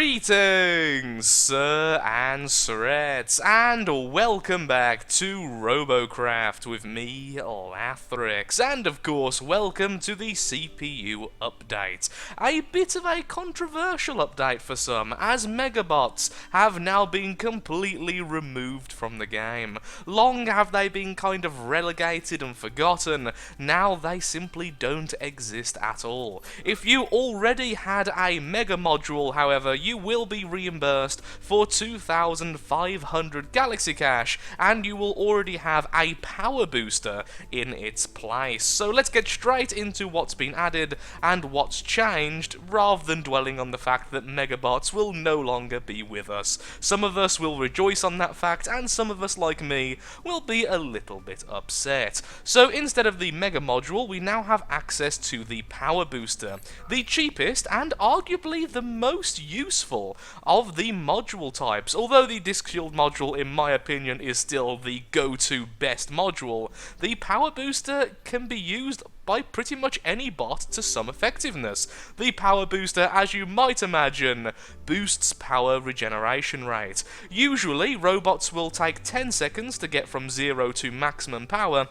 Greetings, Sir and Sirettes, and welcome back to Robocraft with me, Lathrix, and of course, welcome to the CPU update. A bit of a controversial update for some, as Megabots have now been completely removed from the game. Long have they been kind of relegated and forgotten, now they simply don't exist at all. If you already had a Mega Module, however, you will be reimbursed for 2,500 Galaxy Cash, and you will already have a Power Booster in its place. So let's get straight into what's been added and what's changed, rather than dwelling on the fact that Megabots will no longer be with us. Some of us will rejoice on that fact, and some of us, like me, will be a little bit upset. So instead of the Mega Module, we now have access to the Power Booster, the cheapest and arguably the most useful of the module types. Although the Disc Shield module, in my opinion, is still the go-to best module, the Power Booster can be used by pretty much any bot to some effectiveness. The Power Booster, as you might imagine, boosts power regeneration rate. Usually, robots will take 10 seconds to get from 0 to maximum power.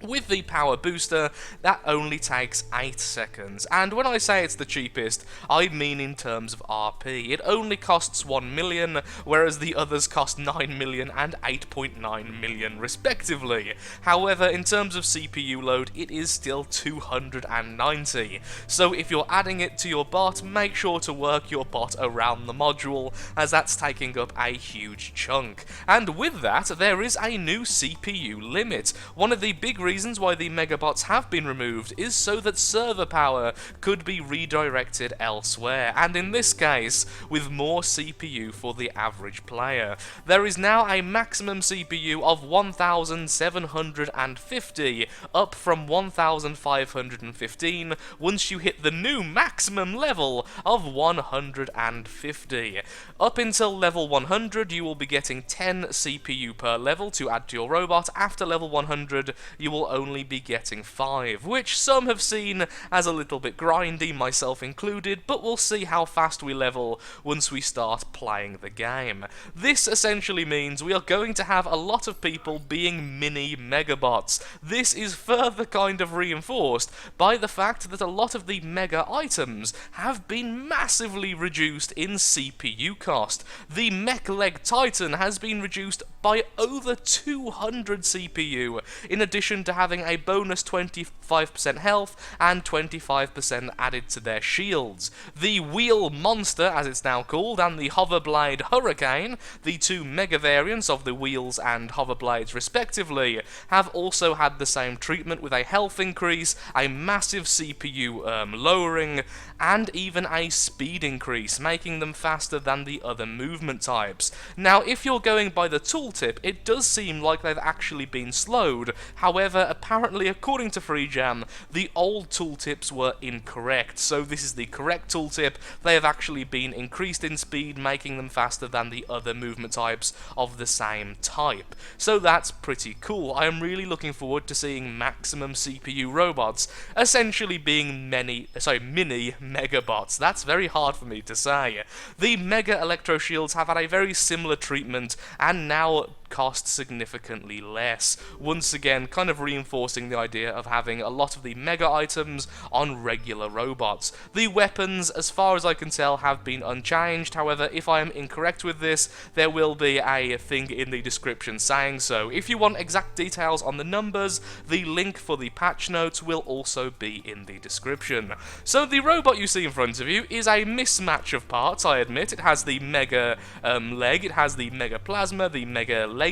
With the Power Booster, that only takes 8 seconds, and when I say it's the cheapest, I mean in terms of RP. It only costs 1 million, whereas the others cost 9 million and 8.9 million respectively. However, in terms of CPU load, it is still 290, so if you're adding it to your bot, make sure to work your bot around the module, as that's taking up a huge chunk. And with that, there is a new CPU limit. One of the big reasons why the Megabots have been removed is so that server power could be redirected elsewhere, and in this case, with more CPU for the average player. There is now a maximum CPU of 1,750, up from 1,515 once you hit the new maximum level of 150. Up until level 100, you will be getting 10 CPU per level to add to your robot. After level 100, you will only be getting 5, which some have seen as a little bit grindy, myself included, but we'll see how fast we level once we start playing the game. This essentially means we are going to have a lot of people being mini Megabots. This is further kind of reinforced by the fact that a lot of the Mega items have been massively reduced in CPU cost. The Mech Leg Titan has been reduced by over 200 CPU, in addition to having a bonus 25% health and 25% added to their shields. The Wheel Monster, as it's now called, and the Hoverblade Hurricane, the two mega variants of the wheels and hoverblades respectively, have also had the same treatment, with a health increase, a massive CPU lowering, and even a speed increase, making them faster than the other movement types. Now, if you're going by the tooltip, it does seem like they've actually been slowed. However, apparently, according to FreeJam, the old tooltips were incorrect, so this is the correct tooltip. They have actually been increased in speed, making them faster than the other movement types of the same type. So that's pretty cool. I am really looking forward to seeing maximum CPU robots essentially being mini Megabots. That's very hard for me to say. The Mega Electro Shields have had a very similar treatment, and now cost significantly less, once again kind of reinforcing the idea of having a lot of the mega items on regular robots. The weapons, as far as I can tell, have been unchanged. However, if I am incorrect with this, there will be a thing in the description saying so. If you want exact details on the numbers, the link for the patch notes will also be in the description. So the robot you see in front of you is a mismatch of parts, I admit. It has the mega leg, it has the mega plasma, the mega laser,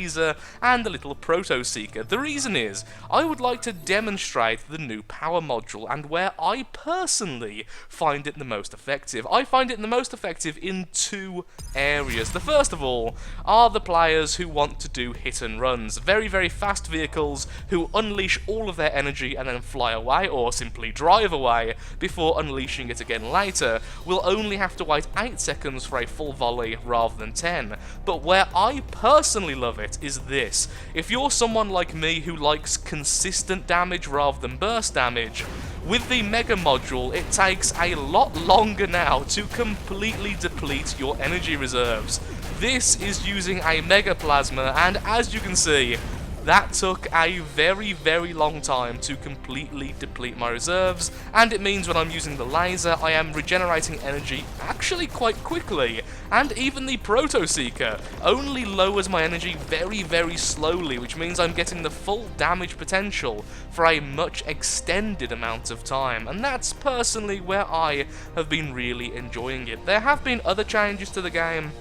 and the little proto seeker. The reason is, I would like to demonstrate the new power module and where I personally find it the most effective. I find it the most effective in two areas. The first of all are the players who want to do hit and runs. Very, very fast vehicles who unleash all of their energy and then fly away, or simply drive away before unleashing it again later, will only have to wait 8 seconds for a full volley rather than 10. But where I personally love it is this. If you're someone like me who likes consistent damage rather than burst damage, with the Mega Module, it takes a lot longer now to completely deplete your energy reserves. This is using a Mega Plasma, and as you can see, that took a very, very long time to completely deplete my reserves, and it means when I'm using the laser, I am regenerating energy actually quite quickly, and even the Proto Seeker only lowers my energy very, very slowly, which means I'm getting the full damage potential for a much extended amount of time, and that's personally where I have been really enjoying it. There have been other changes to the game,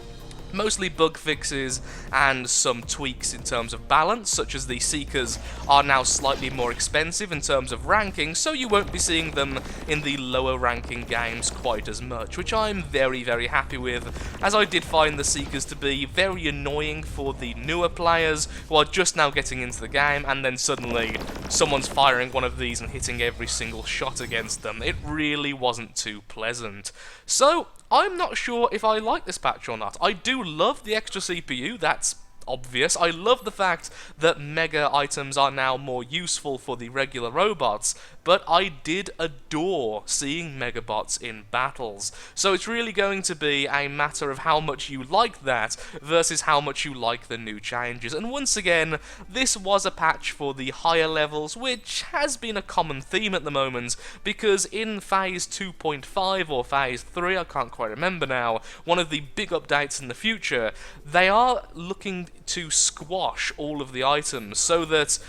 mostly bug fixes and some tweaks in terms of balance, such as the Seekers are now slightly more expensive in terms of ranking, so you won't be seeing them in the lower ranking games quite as much, which I'm very, very happy with, as I did find the Seekers to be very annoying for the newer players who are just now getting into the game, and then suddenly someone's firing one of these and hitting every single shot against them. It really wasn't too pleasant. So, I'm not sure if I like this patch or not. I do love the extra CPU, that's obvious. I love the fact that mega items are now more useful for the regular robots, but I did adore seeing megabots in battles. So it's really going to be a matter of how much you like that versus how much you like the new changes. And once again, this was a patch for the higher levels, which has been a common theme at the moment, because in Phase 2.5 or Phase 3, I can't quite remember now, one of the big updates in the future, they are looking to squash all of the items so that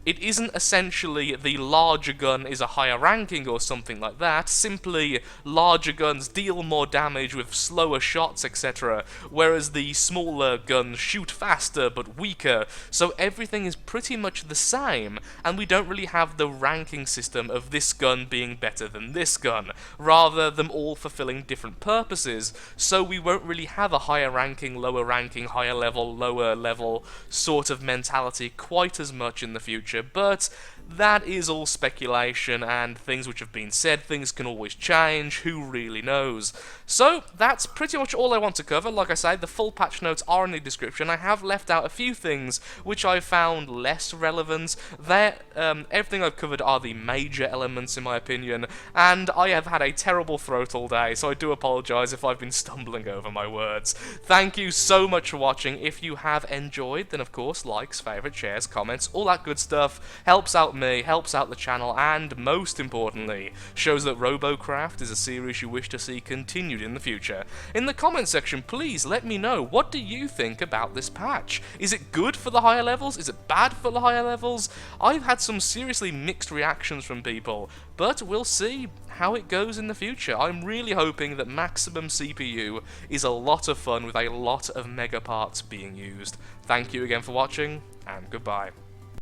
it isn't essentially the larger gun is a higher ranking or something like that, simply larger guns deal more damage with slower shots, etc., whereas the smaller guns shoot faster but weaker, so everything is pretty much the same, and we don't really have the ranking system of this gun being better than this gun, rather them all fulfilling different purposes, so we won't really have a higher ranking, higher level, lower level sort of mentality quite as much in the future. But that is all speculation and things which have been said. Things can always change, who really knows. So that's pretty much all I want to cover. Like I say, the full patch notes are in the description. I have left out a few things which I found less relevant. Everything I've covered are the major elements in my opinion, and I have had a terrible throat all day, so I do apologise if I've been stumbling over my words. Thank you so much for watching. If you have enjoyed, then of course likes, favourites, shares, comments, all that good stuff helps out me, helps out the channel, and most importantly, shows that Robocraft is a series you wish to see continued in the future. In the comment section, please let me know, what do you think about this patch? Is it good for the higher levels? Is it bad for the higher levels? I've had some seriously mixed reactions from people, but we'll see how it goes in the future. I'm really hoping that maximum CPU is a lot of fun with a lot of mega parts being used. Thank you again for watching, and goodbye.